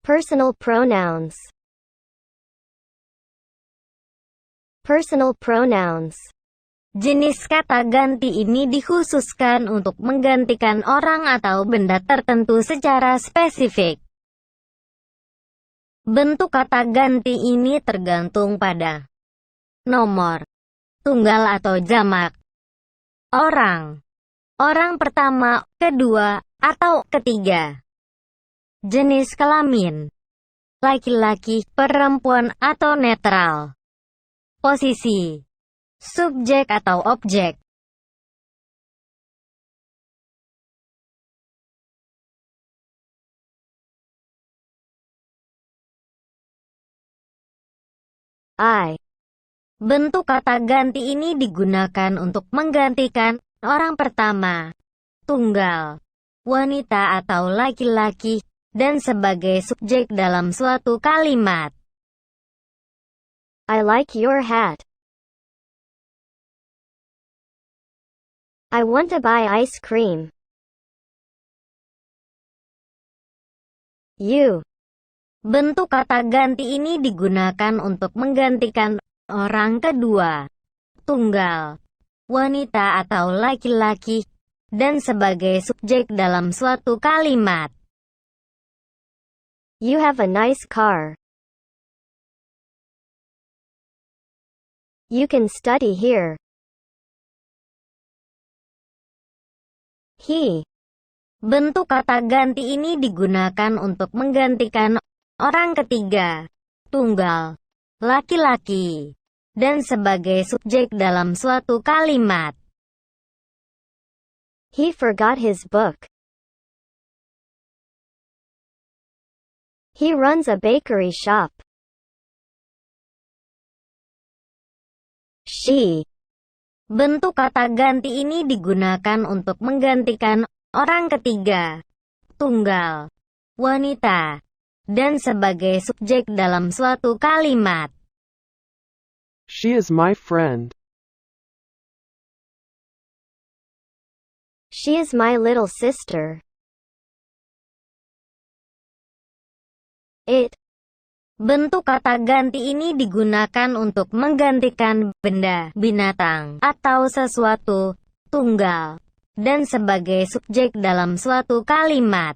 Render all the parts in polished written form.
Personal pronouns. Personal pronouns. Jenis kata ganti ini dikhususkan untuk menggantikan orang atau benda tertentu secara spesifik. Bentuk kata ganti ini tergantung pada nomor, tunggal atau jamak, orang, orang pertama, kedua, atau ketiga, jenis kelamin, laki-laki, perempuan, atau netral, posisi, subjek atau objek. I. Bentuk kata ganti ini digunakan untuk menggantikan orang pertama, tunggal, wanita atau laki-laki, dan sebagai subjek dalam suatu kalimat. I like your hat. I want to buy ice cream. You. Bentuk kata ganti ini digunakan untuk menggantikan orang kedua, tunggal, wanita atau laki-laki, dan sebagai subjek dalam suatu kalimat. You have a nice car. You can study here. He. Bentuk kata ganti ini digunakan untuk menggantikan orang ketiga, tunggal, laki-laki, dan sebagai subjek dalam suatu kalimat. He forgot his book. He runs a bakery shop. She. Bentuk kata ganti ini digunakan untuk menggantikan orang ketiga, tunggal, wanita, dan sebagai subjek dalam suatu kalimat. She is my friend. She is my little sister. It. Bentuk kata ganti ini digunakan untuk menggantikan benda, binatang, atau sesuatu, tunggal, dan sebagai subjek dalam suatu kalimat.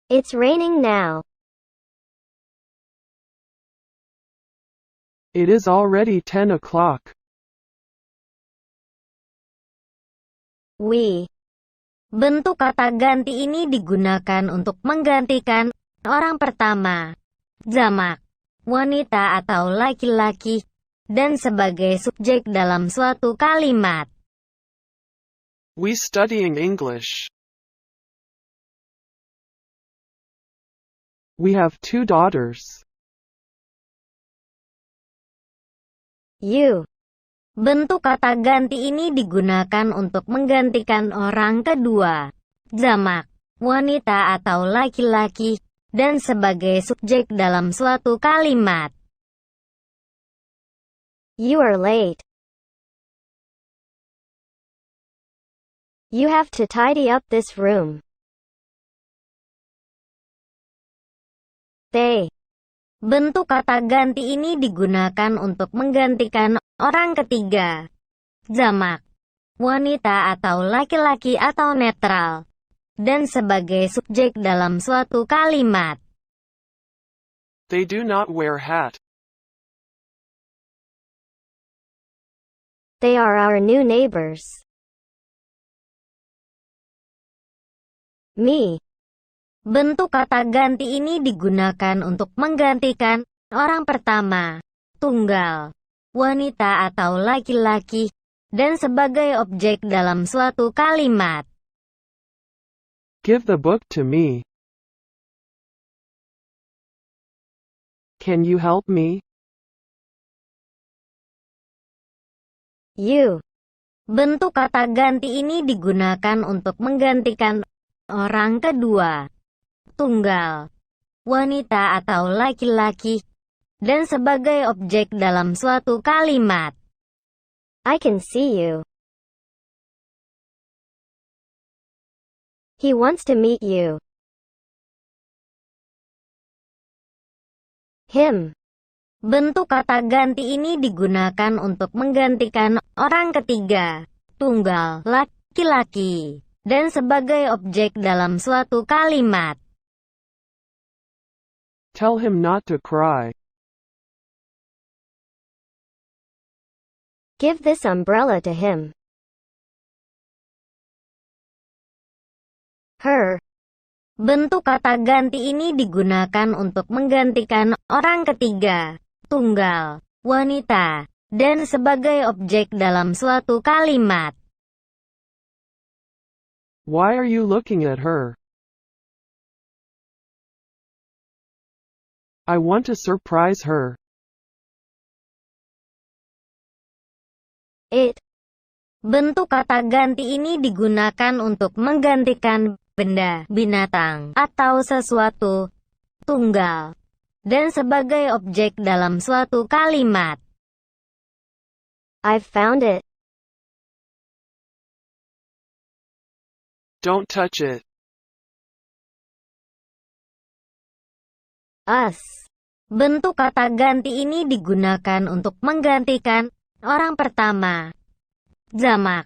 It's raining now. It is already 10 o'clock. We. Bentuk kata ganti ini digunakan untuk menggantikan orang pertama, jamak, wanita atau laki-laki, dan sebagai subjek dalam suatu kalimat. We studying English. We have 2 daughters. You. Bentuk kata ganti ini digunakan untuk menggantikan orang kedua, jamak, wanita atau laki-laki, dan sebagai subjek dalam suatu kalimat. You are late. You have to tidy up this room. They. Bentuk kata ganti ini digunakan untuk menggantikan orang ketiga, jamak, wanita atau laki-laki atau netral, dan sebagai subjek dalam suatu kalimat. They do not wear hat. They are our new neighbors. Me. Bentuk kata ganti ini digunakan untuk menggantikan orang pertama, tunggal, wanita atau laki-laki, dan sebagai objek dalam suatu kalimat. Give the book to me. Can you help me? You. Bentuk kata ganti ini digunakan untuk menggantikan orang kedua, tunggal, wanita atau laki-laki, dan sebagai objek dalam suatu kalimat. I can see you. He wants to meet you. him. Bentuk kata ganti ini digunakan untuk menggantikan orang ketiga, tunggal, laki-laki, dan sebagai objek dalam suatu kalimat. Tell him not to cry. Give this umbrella to him. Her. Bentuk kata ganti ini digunakan untuk menggantikan orang ketiga, tunggal, wanita, dan sebagai objek dalam suatu kalimat. Why are you looking at her? I want to surprise her. It. Bentuk kata ganti ini digunakan untuk menggantikan benda, binatang, atau sesuatu, tunggal, dan sebagai objek dalam suatu kalimat. I've found it. Don't touch it. Us. Bentuk kata ganti ini digunakan untuk menggantikan orang pertama, jamak,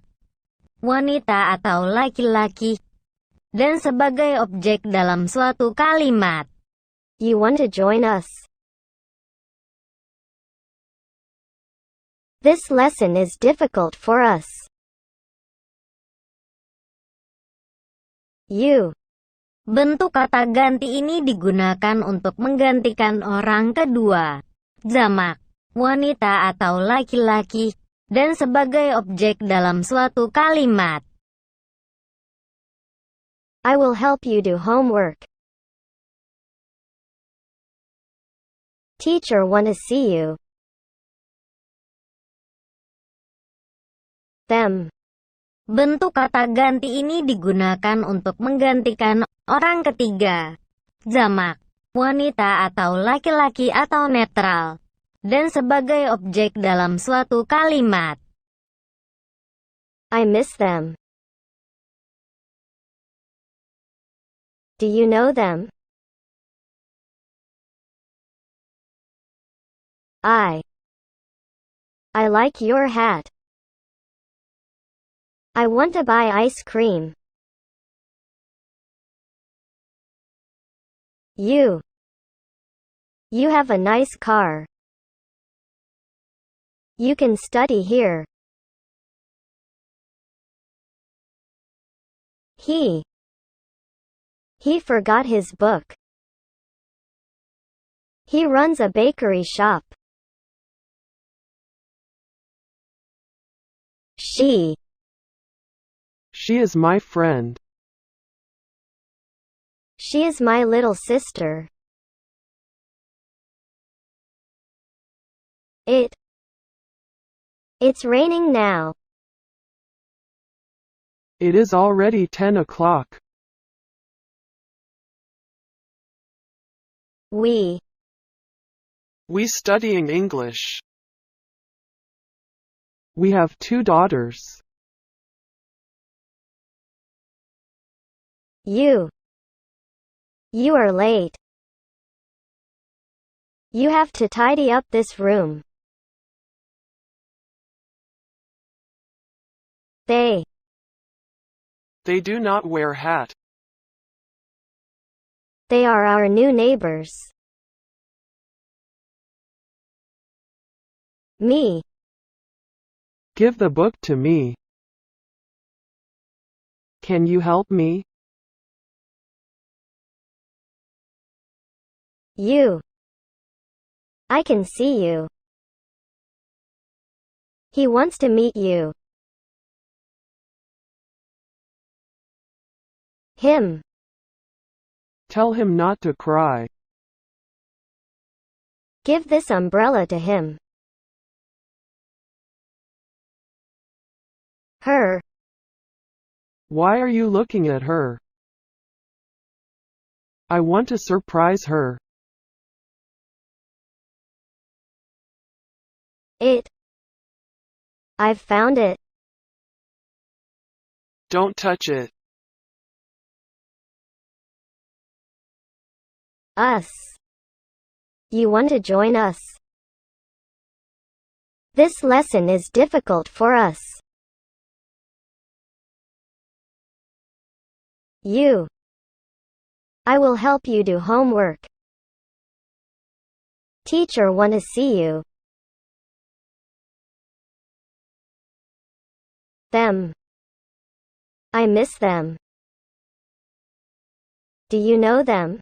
wanita atau laki-laki, dan sebagai objek dalam suatu kalimat. You want to join us? This lesson is difficult for us. You. Bentuk kata ganti ini digunakan untuk menggantikan orang kedua, jamak, wanita atau laki-laki, dan sebagai objek dalam suatu kalimat. I will help you do homework. Teacher want to see you. Them. Bentuk kata ganti ini digunakan untuk menggantikan orang ketiga, jamak, wanita atau laki-laki atau netral, dan sebagai objek dalam suatu kalimat. I miss them. Do you know them? I like your hat. I want to buy ice cream. You have a nice car. You can study here. He forgot his book. He runs a bakery shop. She is my friend. She is my little sister. It's raining now. It is already 10 o'clock. We studying English. We have 2 daughters. You are late. You have to tidy up this room. They do not wear hat. They are our new neighbors. Me. Give the book to me. Can you help me? You. I can see you. He wants to meet you. Him. Tell him not to cry. Give this umbrella to him. Her. Why are you looking at her? I want to surprise her. I've found it. Don't touch it. Us. You want to join us? This lesson is difficult for us. You. I will help you do homework. Teacher want to see you. Them. I miss them. Do you know them?